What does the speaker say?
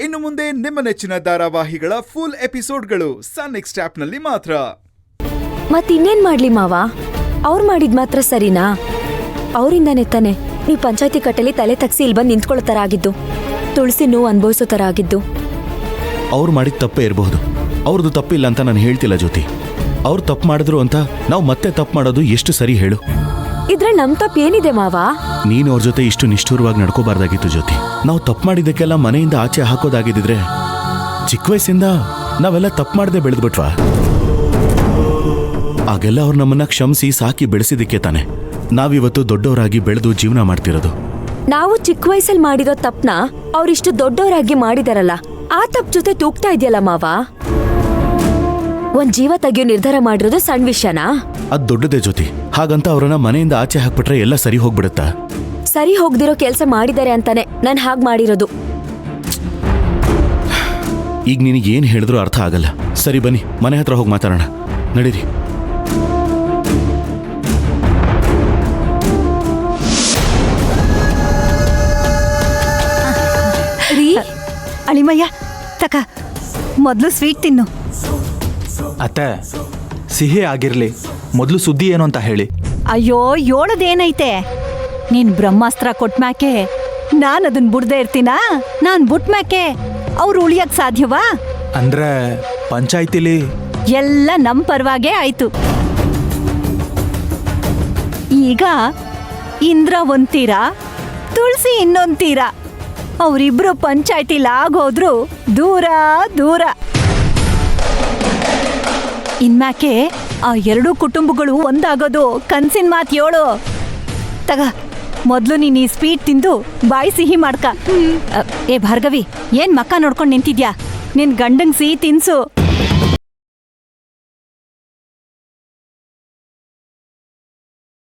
ಇನ್ನು ಮುಂದೆ ನಿಮ್ಮ ನೆಚ್ಚಿನ ಧಾರಾವಾಹಿಗಳ ಫುಲ್ ಎಪಿಸೋಡ್ಗಳು ಸನ್ ನೆಕ್ಸ್ಟ್ ಆಪ್ನಲ್ಲಿ ಮಾತ್ರ. ಮತ್ತಿನ್ನೇನ್ ಮಾಡ್ಲಿ ಮಾವ, ಅವ್ರು ಮಾಡಿದ್ ಮಾತ್ರ ಸರಿನಾ? ಅವರಿಂದಾನೆ ತಾನೆ ನೀವು ಪಂಚಾಯತಿ ಕಟ್ಟಲಿ ತಲೆ ತಗ್ಸಿ ಇಲ್ಲಿ ಬಂದು ನಿಂತ್ಕೊಳ್ಳೋ ತರ ಆಗಿದ್ದು, ತುಳಸಿ ನೋವು ಅನುಭವಿಸೋ ತರ ಆಗಿದ್ದು. ಅವ್ರು ಮಾಡಿದ ತಪ್ಪೇ ಇರಬಹುದು, ಅವ್ರದ್ದು ತಪ್ಪಿಲ್ಲ ಅಂತ ನಾನು ಹೇಳ್ತಿಲ್ಲ ಜ್ಯೋತಿ. ಅವ್ರು ತಪ್ಪು ಮಾಡಿದ್ರು ಅಂತ ನಾವು ಮತ್ತೆ ತಪ್ಪು ಮಾಡೋದು ಎಷ್ಟು ಸರಿ ಹೇಳು? ಇದ್ರಲ್ಲಿ ನಮ್ ತಪ್ಪು ಏನಿದೆ ಮಾವ? ನೀನು ಅವ್ರ ಜೊತೆ ಇಷ್ಟು ನಿಷ್ಠೂರವಾಗಿ ನಡ್ಕೋಬಾರ್ದಾಗಿತ್ತು ಜ್ಯೋತಿ. ನಾವು ತಪ್ಪು ಮಾಡಿದ್ದಕ್ಕೆಲ್ಲ ಮನೆಯಿಂದ ಆಚೆ ಹಾಕೋದಾಗಿದ್ದಿದ್ರೆ ಚಿಕ್ಕ ವಯಸ್ಸಿಂದ ನಾವೆಲ್ಲ ತಪ್ಪು ಮಾಡದೆ ಬೆಳೆದ್ಬಿಟ್ವಾ? ಆಗೆಲ್ಲ ಅವ್ರು ನಮ್ಮನ್ನ ಕ್ಷಮಿಸಿ ಸಾಕಿ ಬೆಳೆಸಿದಕ್ಕೆ ತಾನೆ ನಾವಿವತ್ತು ದೊಡ್ಡವರಾಗಿ ಬೆಳೆದು ಜೀವನ ಮಾಡ್ತಿರೋದು. ನಾವು ಚಿಕ್ಕ ವಯಸ್ಸಲ್ಲಿ ಮಾಡಿರೋ ತಪ್ಪನ ಅವ್ರಿಷ್ಟು ದೊಡ್ಡವರಾಗಿ ಮಾಡಿದಾರಲ್ಲ, ಆ ತಪ್ಪು ಜೊತೆ ತೂಗ್ತಾ ಇದೆಯಲ್ಲ ಮಾವ. ಒಂದ್ ಜೀವ ತೆಗಿಯೋ ನಿರ್ಧಾರ ಮಾಡಿರೋದು ಸಣ್ಣ ವಿಷಯನಾ? ಅದ್ ದೊಡ್ಡದೇ ಜ್ಯೋತಿ. ಹಾಗಂತ ಅವ್ರನ್ನ ಮನೆಯಿಂದ ಆಚೆ ಹಾಕ್ಬಿಟ್ರೆ ಎಲ್ಲ ಸರಿ ಹೋಗ್ಬಿಡುತ್ತಾ? ಸರಿ ಹೋಗ್ದಿರೋ ಕೆಲಸ ಮಾಡಿದ್ದಾರೆ ಅಂತಾನೆ ನಾನು ಹಾಗೆ ಮಾಡಿರೋದು. ಈಗ ನಿನಗೆ ಏನ್ ಹೇಳಿದ್ರು ಅರ್ಥ ಆಗಲ್ಲ. ಸರಿ ಬನ್ನಿ, ಮನೆ ಹತ್ರ ಹೋಗಿ ಮಾತಾಡೋಣ, ನಡೀರಿ. ರೀ ಅಳಿಮಯ್ಯ, ತಕ ಮೊದಲು ಸ್ವೀಟ್ ತಿನ್ನು. ಅತ್ತೆ, ಸಿಹಿ ಆಗಿರ್ಲಿ, ಮೊದಲು ಸುದ್ದಿ ಏನು ಅಂತ ಹೇಳಿ. ಅಯ್ಯೋ, ಏಳದೇನೈತೆ? ನೀನ್ ಬ್ರಹ್ಮಾಸ್ತ್ರ ಕೊಟ್ಮ್ಯಾಕೆ ನಾನು ಅದನ್ನ ಬಿಡ್ದೇ ಇರ್ತೀನಾ? ನಾನ್ ಬಿಟ್ಮ್ಯಾಕೆ ಅವ್ರು ಉಳಿಯಕ್ ಸಾಧ್ಯವಾ? ಅಂದ್ರೆ ಪಂಚಾಯ್ತಿಲಿ ಎಲ್ಲ ನಮ್ ಪರವಾಗೇ ಆಯ್ತು. ಈಗ ಇಂದ್ರ ಒಂದ್ ತುಳಸಿ ಇನ್ನೊಂದ್ ತೀರ. ಅವರಿಬ್ರು ಪಂಚಾಯ್ತಿಲಿ ಆಗೋದ್ರು ದೂರ ದೂರ. ಇನ್ಮ್ಯಾಕೆ ಆ ಎರಡೂ ಕುಟುಂಬಗಳು ಒಂದಾಗೋದು ಕನ್ಸಿನ ಮಾತು ಹೇಳು. ತಗ, ಮೊದ್ಲು ನೀನ್ ಈ ಸ್ವೀಟ್ ತಿಂದು ಬಾಯಿ ಸಿಹಿ ಮಾಡ್ಕ. ಏ ಭಾರ್ಗವಿ, ಏನ್ ಮಕ್ಕ ನೋಡ್ಕೊಂಡು ನಿಂತಿದ್ಯಾ? ನಿನ್ ಗಂಡಂಗ್ ಸಿಹಿ ತಿನ್ಸು.